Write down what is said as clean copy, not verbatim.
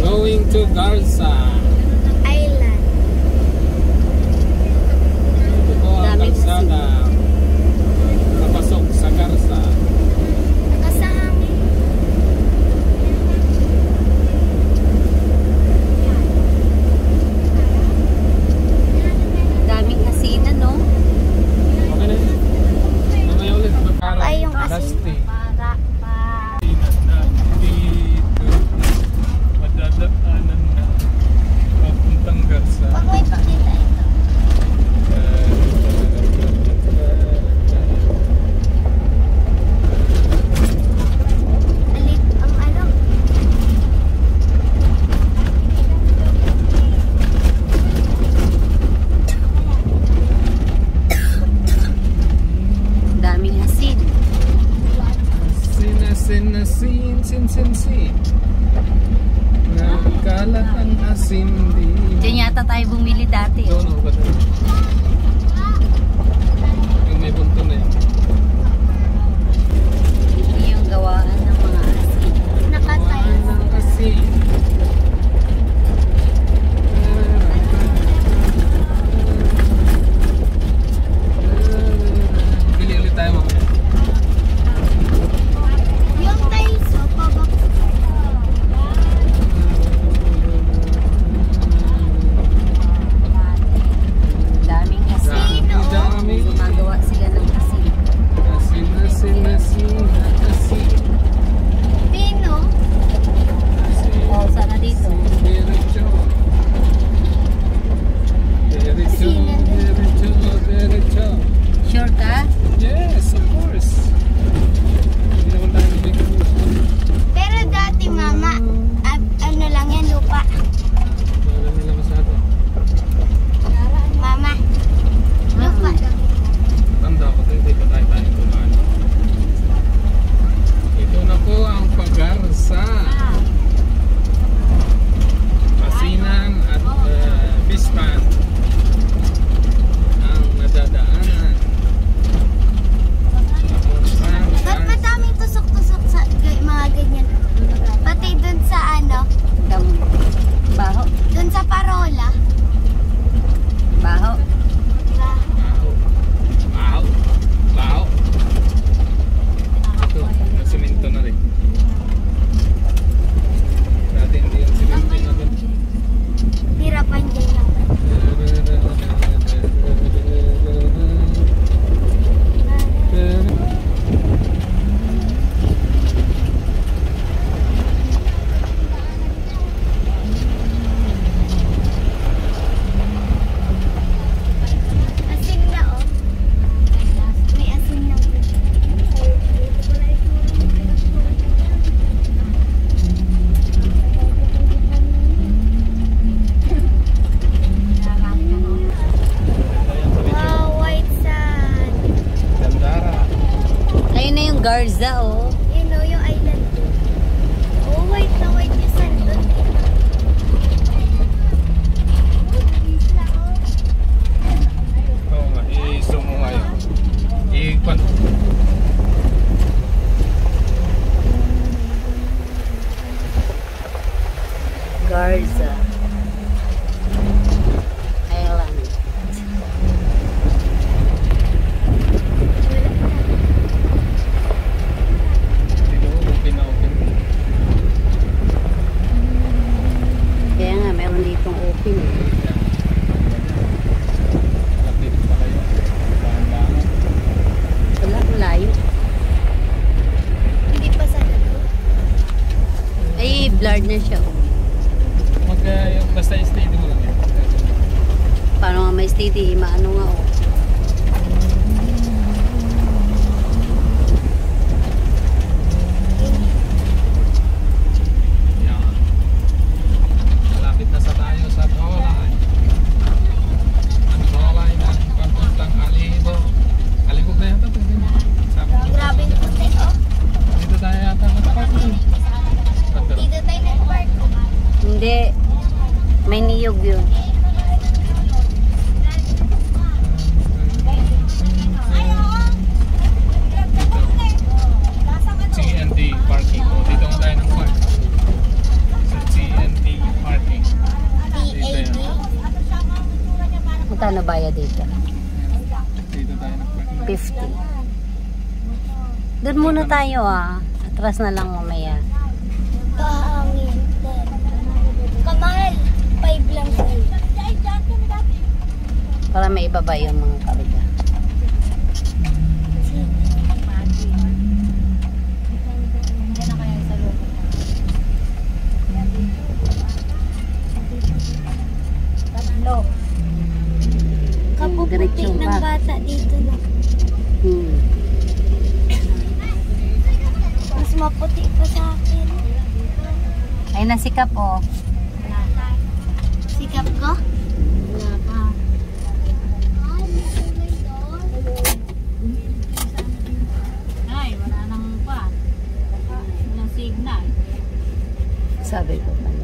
Going to Garza Island. Ito po ang kalsada papasok sa Garza. Nakasami. Daming hasina, no? Okay na yun. Mamaya ulit. Ay, yung asin. Dusty. Para. Dito madadaanan na papuntang Garza. Pag may pakita ito. Alit ang ano. Daming asin. Sin. Nagkalat ang asin din. Diyan yata tayo bumili dati. No, ba ito? Yung may bunto na yun. Ito yung gawaan ng mga asin. Nakatayo. Ang asin. Bili ulit tayo mamaya. Yung tiles, oh, pabak. Daming asin. Dami. Gumagawa sila ng asin. Asin. Pino. Oh, sana dito. Diretso. Sure ka? Yes, of course. Hindi naman tayo nabigyan. Pero dati, mama, ano lang yan, lupa. Wala nila masyado. Mama, lupa lang. Tanda ko, hindi pa tayo kumain. Ito na po ang Pagarza. Pasinan at Bispan ang nadadaanan. Ba't madaming tusok-tusok sa mga ganyan? Pati dun sa ano, Baho. dun sa parola. Baho. Bao. Ito, nasiminto na rin. Dati hindi yung siminto na rin. Hirapan dyan lang. Asin na, oh. May asin na. Wow, white sand. Gandara. Ayun na yung Garza, oh. You know, yung island. Oh, white na white yung sand doon. Oo nga, i-zoom mo nga yun. I-kwan. Garza Island. Dito, open na open. Kaya nga, meron ditong open. Yan. Lapit pa kayo. Dahan-dahan. Wala, malayo. Hindi pa sa nato. Ay, blurred na siya, oh. Basta steady mo lang yan. Paano nga may steady, maano nga, oh. Yan. Malapit na sa tayo sa Tolay. Ang Tolay na papuntang Alibo. Alibog na yata. Grabe yung puti, oh. Dito tayo yata mag-park na. Dito tayo nag-park. Hindi. May niyog yun. CND parking. O, dito nga tayo ng park. Sa CND. Magkano bayad dito? Dito tayo nagpapalala. 50. Doon muna tayo ah. Atras na lang mamaya. Kahangin. Kamahal. 5 lang sa'yo. Para may ibaba yung mga karga. Kapuputi Diretsyon ng pa. bata dito na. Mas maputi pa sa akin. Ay, nasikap oh. Sikap ko? Wala pa. Ay, wala nang pa. Walang signal. Sabi ko pa.